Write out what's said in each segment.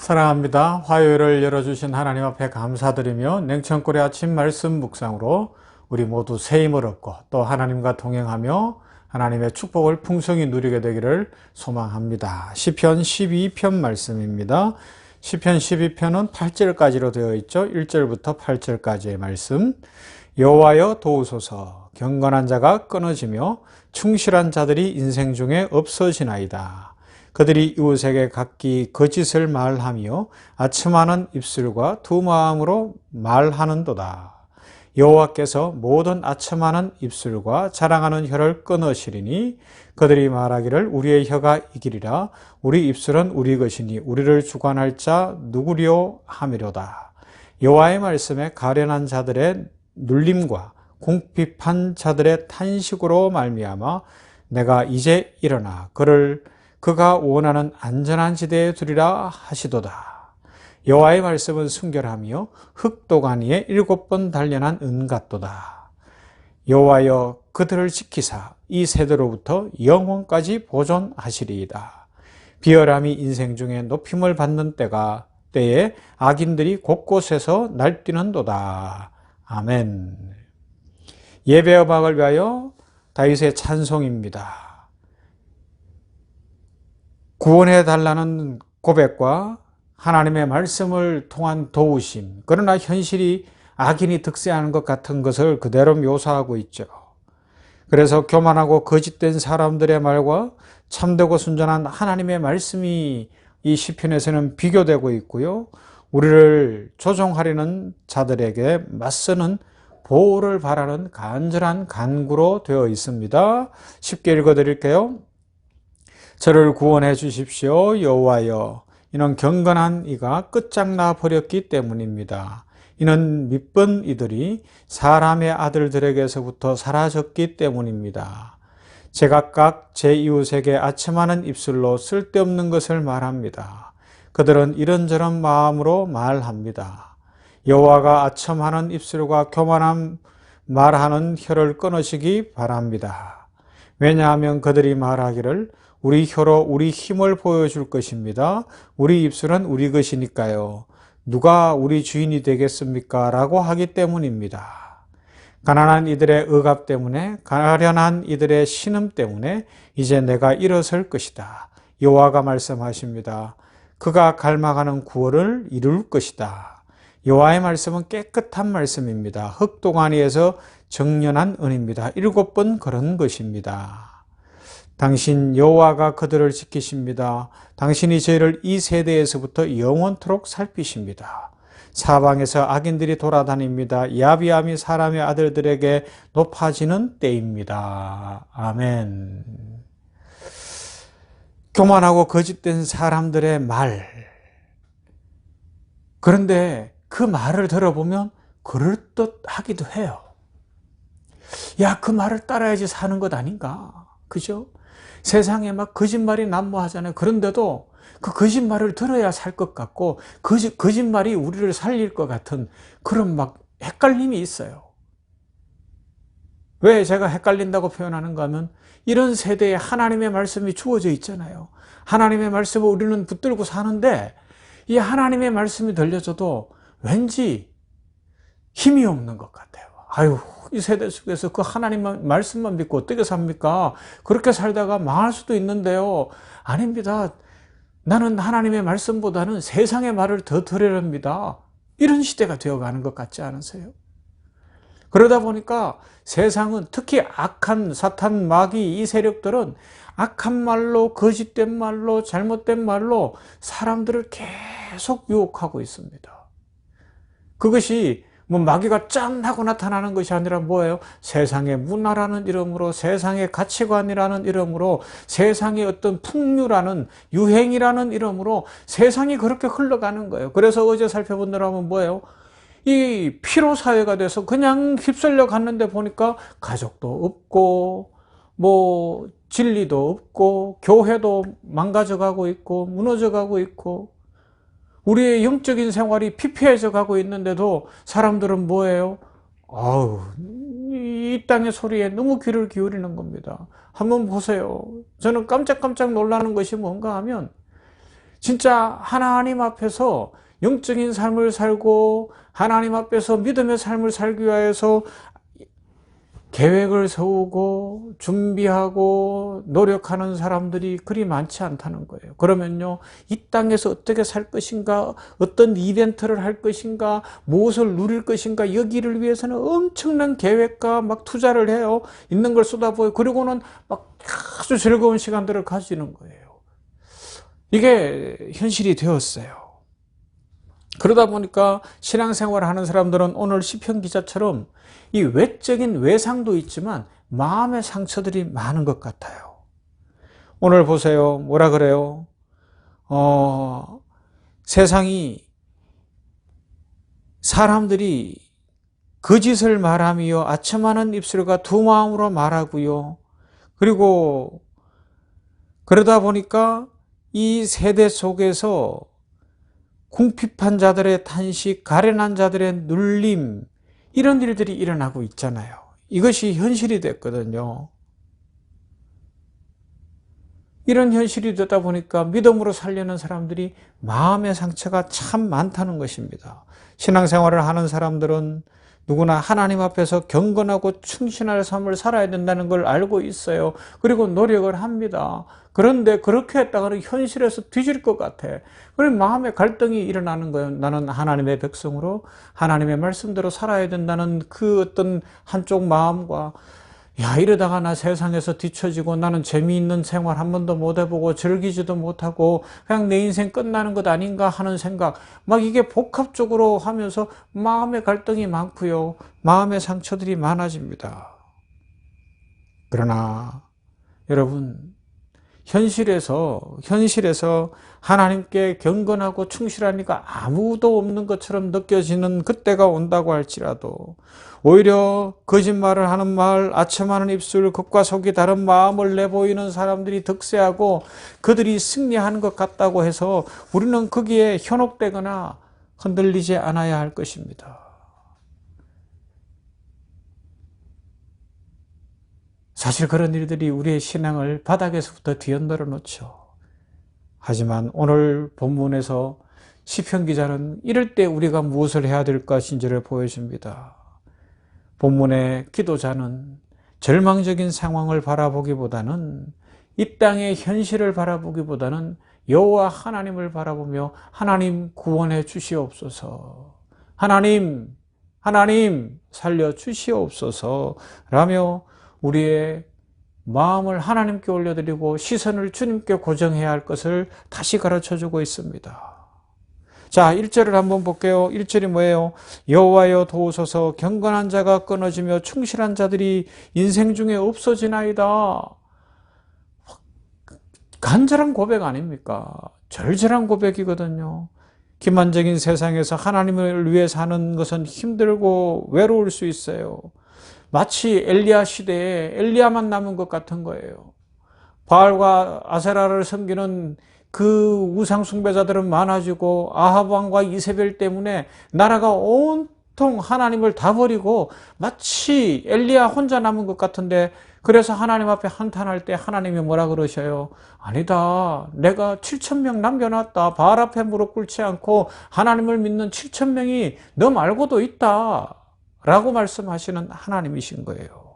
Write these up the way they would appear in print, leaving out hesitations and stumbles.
사랑합니다. 화요일을 열어주신 하나님 앞에 감사드리며 냉천골의 아침 말씀 묵상으로 우리 모두 새 힘을 얻고 또 하나님과 동행하며 하나님의 축복을 풍성히 누리게 되기를 소망합니다. 시편 12편 말씀입니다. 시편 12편은 8절까지로 되어 있죠. 1절부터 8절까지의 말씀. 여호와여 도우소서, 경건한 자가 끊어지며 충실한 자들이 인생 중에 없어지나이다. 그들이 이웃에게 각기 거짓을 말하며 아첨하는 입술과 두 마음으로 말하는도다. 여호와께서 모든 아첨하는 입술과 자랑하는 혀를 끊으시리니 그들이 말하기를 우리의 혀가 이기리라. 우리 입술은 우리 것이니 우리를 주관할 자 누구리요 하미로다. 여호와의 말씀에 가련한 자들의 눌림과 궁핍한 자들의 탄식으로 말미암아 내가 이제 일어나 그가 원하는 안전한 지대에 두리라 하시도다. 여호와의 말씀은 순결하며 흑도가니에 7번 단련한 은 같도다. 여호와여 그들을 지키사 이 세대로부터 영원까지 보존하시리이다. 비열함이 인생 중에 높임을 받는 때에 악인들이 곳곳에서 날뛰는도다. 아멘. 예배 음악을 위하여 다윗의 찬송입니다. 구원해 달라는 고백과 하나님의 말씀을 통한 도우심, 그러나 현실이 악인이 득세하는 것 같은 것을 그대로 묘사하고 있죠. 그래서 교만하고 거짓된 사람들의 말과 참되고 순전한 하나님의 말씀이 이 시편에서는 비교되고 있고요. 우리를 조종하려는 자들에게 맞서는 보호를 바라는 간절한 간구로 되어 있습니다. 쉽게 읽어드릴게요. 저를 구원해 주십시오. 여호와여, 이는 경건한 이가 끝장나 버렸기 때문입니다. 이는 밑번 이들이 사람의 아들들에게서부터 사라졌기 때문입니다. 제각각 제 이웃에게 아첨하는 입술로 쓸데없는 것을 말합니다. 그들은 이런저런 마음으로 말합니다. 여호와가 아첨하는 입술과 교만한 말하는 혀를 끊으시기 바랍니다. 왜냐하면 그들이 말하기를 우리 혀로 우리 힘을 보여줄 것입니다. 우리 입술은 우리 것이니까요. 누가 우리 주인이 되겠습니까? 라고 하기 때문입니다. 가난한 이들의 억압 때문에, 가련한 이들의 신음 때문에 이제 내가 일어설 것이다. 여호와가 말씀하십니다. 그가 갈망하는 구원을 이룰 것이다. 여호와의 말씀은 깨끗한 말씀입니다. 흑도가니에서 정련한 은입니다. 7번 걸은 것입니다. 당신 여호와가 그들을 지키십니다. 당신이 저희를 이 세대에서부터 영원토록 살피십니다. 사방에서 악인들이 돌아다닙니다. 야비함이 사람의 아들들에게 높아지는 때입니다. 아멘. 교만하고 거짓된 사람들의 말. 그런데 그 말을 들어보면 그럴듯하기도 해요. 야, 그 말을 따라야지 사는 것 아닌가? 그죠? 세상에 막 거짓말이 난무하잖아요. 그런데도 그 거짓말을 들어야 살 것 같고 거짓말이 우리를 살릴 것 같은 그런 막 헷갈림이 있어요. 왜 제가 헷갈린다고 표현하는가 하면 이런 세대에 하나님의 말씀이 주어져 있잖아요. 하나님의 말씀을 우리는 붙들고 사는데 이 하나님의 말씀이 들려줘도 왠지 힘이 없는 것 같아요. 아유, 이 세대 속에서 그 하나님 말씀만 믿고 어떻게 삽니까? 그렇게 살다가 망할 수도 있는데요. 아닙니다. 나는 하나님의 말씀보다는 세상의 말을 더 들으렵니다. 이런 시대가 되어가는 것 같지 않으세요? 그러다 보니까 세상은 특히 악한 사탄 마귀 이 세력들은 악한 말로, 거짓된 말로, 잘못된 말로 사람들을 계속 유혹하고 있습니다. 그것이 뭐 마귀가 짠 하고 나타나는 것이 아니라 뭐예요? 세상의 문화라는 이름으로, 세상의 가치관이라는 이름으로, 세상의 어떤 풍류라는, 유행이라는 이름으로 세상이 그렇게 흘러가는 거예요. 그래서 어제 살펴본 대로 하면 뭐예요? 이 피로사회가 돼서 그냥 휩쓸려 갔는데 보니까 가족도 없고, 뭐 진리도 없고, 교회도 망가져가고 있고, 무너져가고 있고, 우리의 영적인 생활이 피폐해져 가고 있는데도 사람들은 뭐예요? 아우, 이 땅의 소리에 너무 귀를 기울이는 겁니다. 한번 보세요. 저는 깜짝깜짝 놀라는 것이 뭔가 하면 진짜 하나님 앞에서 영적인 삶을 살고 하나님 앞에서 믿음의 삶을 살기 위해서 계획을 세우고 준비하고 노력하는 사람들이 그리 많지 않다는 거예요. 그러면요, 이 땅에서 어떻게 살 것인가, 어떤 이벤트를 할 것인가, 무엇을 누릴 것인가, 여기를 위해서는 엄청난 계획과 막 투자를 해요. 있는 걸 쏟아부어요. 그리고는 막 아주 즐거운 시간들을 가지는 거예요. 이게 현실이 되었어요. 그러다 보니까 신앙생활을 하는 사람들은 오늘 시편 기자처럼 이 외적인 외상도 있지만 마음의 상처들이 많은 것 같아요. 오늘 보세요. 뭐라 그래요? 세상이 사람들이 거짓을 말하며 아첨하는 입술과 두 마음으로 말하고요. 그리고 그러다 보니까 이 세대 속에서 궁핍한 자들의 탄식, 가련한 자들의 눌림, 이런 일들이 일어나고 있잖아요. 이것이 현실이 됐거든요. 이런 현실이 되다 보니까 믿음으로 살려는 사람들이 마음의 상처가 참 많다는 것입니다. 신앙생활을 하는 사람들은 누구나 하나님 앞에서 경건하고 충실한 삶을 살아야 된다는 걸 알고 있어요. 그리고 노력을 합니다. 그런데 그렇게 했다가는 현실에서 뒤질 것 같아. 그럼 마음의 갈등이 일어나는 거예요. 나는 하나님의 백성으로 하나님의 말씀대로 살아야 된다는 그 어떤 한쪽 마음과, 야, 이러다가 나 세상에서 뒤처지고 나는 재미있는 생활 한 번도 못 해보고 즐기지도 못하고 그냥 내 인생 끝나는 것 아닌가 하는 생각, 막 이게 복합적으로 하면서 마음의 갈등이 많고요. 마음의 상처들이 많아집니다. 그러나 여러분, 현실에서 하나님께 경건하고 충실한 이가 아무도 없는 것처럼 느껴지는 그때가 온다고 할지라도 오히려 거짓말을 하는 말, 아첨하는 입술, 겉과 속이 다른 마음을 내보이는 사람들이 득세하고 그들이 승리하는 것 같다고 해서 우리는 거기에 현혹되거나 흔들리지 않아야 할 것입니다. 사실 그런 일들이 우리의 신앙을 바닥에서부터 뒤흔들어 놓죠. 하지만 오늘 본문에서 시편 기자는 이럴 때 우리가 무엇을 해야 될 것인지를 보여줍니다. 본문의 기도자는 절망적인 상황을 바라보기보다는 이 땅의 현실을 바라보기보다는 여호와 하나님을 바라보며 하나님 구원해 주시옵소서, 하나님 살려 주시옵소서 라며 우리의 마음을 하나님께 올려드리고 시선을 주님께 고정해야 할 것을 다시 가르쳐주고 있습니다. 자, 1절을 한번 볼게요. 1절이 뭐예요? 여호와여 도우소서, 경건한 자가 끊어지며 충실한 자들이 인생 중에 없어지나이다. 간절한 고백 아닙니까? 절절한 고백이거든요. 기만적인 세상에서 하나님을 위해 사는 것은 힘들고 외로울 수 있어요. 마치 엘리야 시대에 엘리야만 남은 것 같은 거예요. 바알과 아세라를 섬기는 그 우상 숭배자들은 많아지고 아합 왕과 이세벨 때문에 나라가 온통 하나님을 다 버리고 마치 엘리야 혼자 남은 것 같은데, 그래서 하나님 앞에 한탄할 때 하나님이 뭐라 그러셔요? 아니다, 내가 7,000명 남겨놨다. 바알 앞에 무릎 꿇지 않고 하나님을 믿는 7,000명이 너 말고도 있다 라고 말씀하시는 하나님이신 거예요.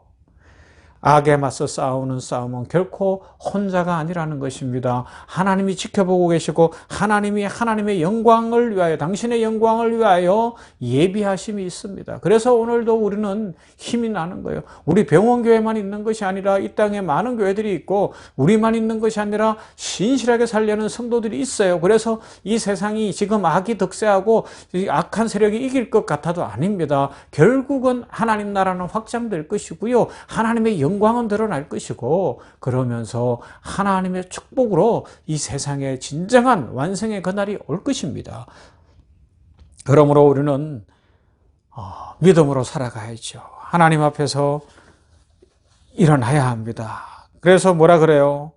악에 맞서 싸우는 싸움은 결코 혼자가 아니라는 것입니다. 하나님이 지켜보고 계시고 하나님이 하나님의 영광을 위하여, 당신의 영광을 위하여 예비하심이 있습니다. 그래서 오늘도 우리는 힘이 나는 거예요. 우리 병원교회만 있는 것이 아니라 이 땅에 많은 교회들이 있고 우리만 있는 것이 아니라 신실하게 살려는 성도들이 있어요. 그래서 이 세상이 지금 악이 득세하고 악한 세력이 이길 것 같아도 아닙니다. 결국은 하나님 나라는 확장될 것이고요. 하나님의 영광은 드러날 것이고, 그러면서 하나님의 축복으로 이 세상에 진정한 완성의 그날이 올 것입니다. 그러므로 우리는 믿음으로 살아가야죠. 하나님 앞에서 일어나야 합니다. 그래서 뭐라 그래요?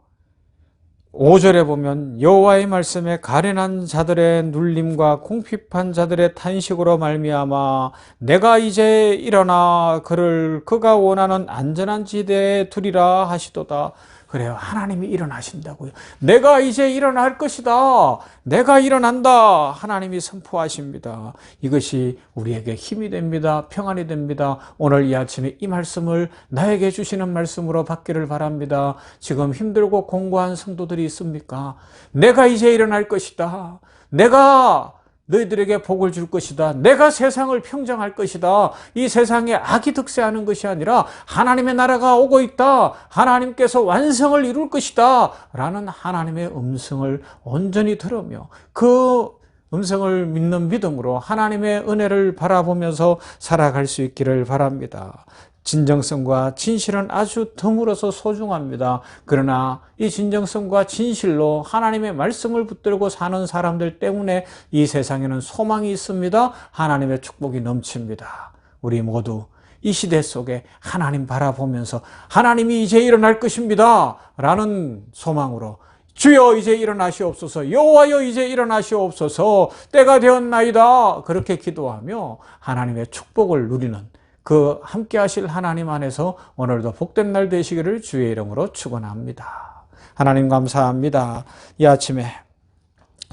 5절에 보면 여호와의 말씀에 가련한 자들의 눌림과 궁핍한 자들의 탄식으로 말미암아 내가 이제 일어나 그가 원하는 안전한 지대에 두리라 하시도다. 그래요. 하나님이 일어나신다고요. 내가 이제 일어날 것이다. 내가 일어난다. 하나님이 선포하십니다. 이것이 우리에게 힘이 됩니다. 평안이 됩니다. 오늘 이 아침에 이 말씀을 나에게 주시는 말씀으로 받기를 바랍니다. 지금 힘들고 공고한 성도들이 있습니까? 내가 이제 일어날 것이다. 내가 너희들에게 복을 줄 것이다. 내가 세상을 평정할 것이다. 이 세상에 악이 득세하는 것이 아니라 하나님의 나라가 오고 있다. 하나님께서 완성을 이룰 것이다. 라는 하나님의 음성을 온전히 들으며 그 음성을 믿는 믿음으로 하나님의 은혜를 바라보면서 살아갈 수 있기를 바랍니다. 진정성과 진실은 아주 드물어서 소중합니다. 그러나 이 진정성과 진실로 하나님의 말씀을 붙들고 사는 사람들 때문에 이 세상에는 소망이 있습니다. 하나님의 축복이 넘칩니다. 우리 모두 이 시대 속에 하나님 바라보면서 하나님이 이제 일어날 것입니다. 라는 소망으로 주여 이제 일어나시옵소서, 여호와여 이제 일어나시옵소서, 때가 되었나이다. 그렇게 기도하며 하나님의 축복을 누리는 그 함께 하실 하나님 안에서 오늘도 복된 날 되시기를 주의 이름으로 축원합니다. 하나님 감사합니다. 이 아침에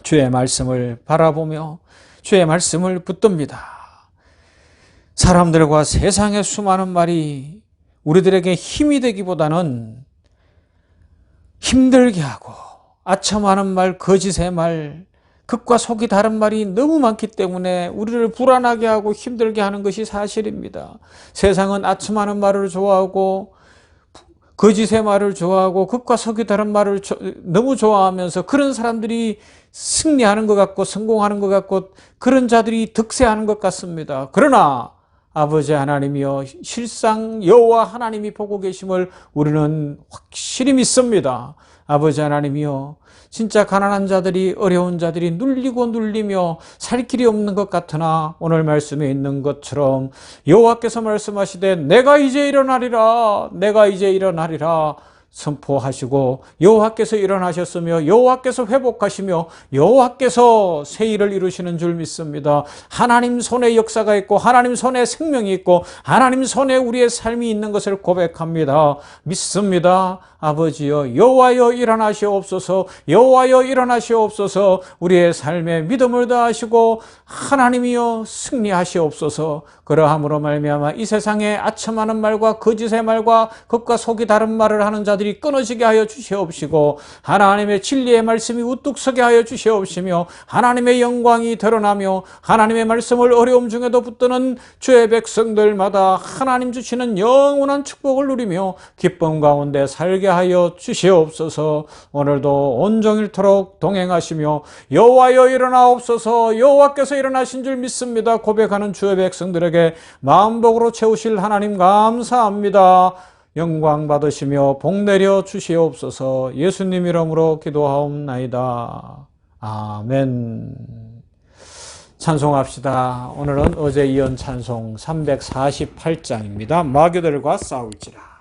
주의 말씀을 바라보며 주의 말씀을 붙듭니다. 사람들과 세상의 수많은 말이 우리들에게 힘이 되기보다는 힘들게 하고 아첨하는 말, 거짓의 말, 극과 속이 다른 말이 너무 많기 때문에 우리를 불안하게 하고 힘들게 하는 것이 사실입니다. 세상은 아첨하는 말을 좋아하고 거짓의 말을 좋아하고 극과 속이 다른 말을 너무 좋아하면서 그런 사람들이 승리하는 것 같고 성공하는 것 같고 그런 자들이 득세하는 것 같습니다. 그러나 아버지 하나님이여, 실상 여호와 하나님이 보고 계심을 우리는 확실히 믿습니다. 아버지 하나님이여, 진짜 가난한 자들이, 어려운 자들이 눌리고 눌리며 살 길이 없는 것 같으나 오늘 말씀에 있는 것처럼 여호와께서 말씀하시되 내가 이제 일어나리라, 내가 이제 일어나리라 선포하시고 여호와께서 일어나셨으며 여호와께서 회복하시며 여호와께서 새 일을 이루시는 줄 믿습니다. 하나님 손에 역사가 있고 하나님 손에 생명이 있고 하나님 손에 우리의 삶이 있는 것을 고백합니다. 믿습니다. 아버지여, 여호와여 일어나시옵소서, 여호와여 일어나시옵소서. 우리의 삶에 믿음을 더하시고 하나님이여 승리하시옵소서. 그러함으로 말미암아 이 세상에 아첨하는 말과 거짓의 말과 겉과 속이 다른 말을 하는 자들이 끊어지게 하여 주시옵시고 하나님의 진리의 말씀이 우뚝 서게 하여 주시옵시며 하나님의 영광이 드러나며 하나님의 말씀을 어려움 중에도 붙드는 주의 백성들마다 하나님 주시는 영원한 축복을 누리며 기쁨 가운데 살게 하여 주시옵소서. 오늘도 온종일토록 동행하시며 여호와여 일어나옵소서, 여호와께서 일어나신 줄 믿습니다 고백하는 주의 백성들에게 마음복으로 채우실 하나님 감사합니다. 영광 받으시며 복 내려 주시옵소서. 예수님 이름으로 기도하옵나이다. 아멘. 찬송합시다. 오늘은 어제 이은 찬송 348장입니다. 마귀들과 싸울지라.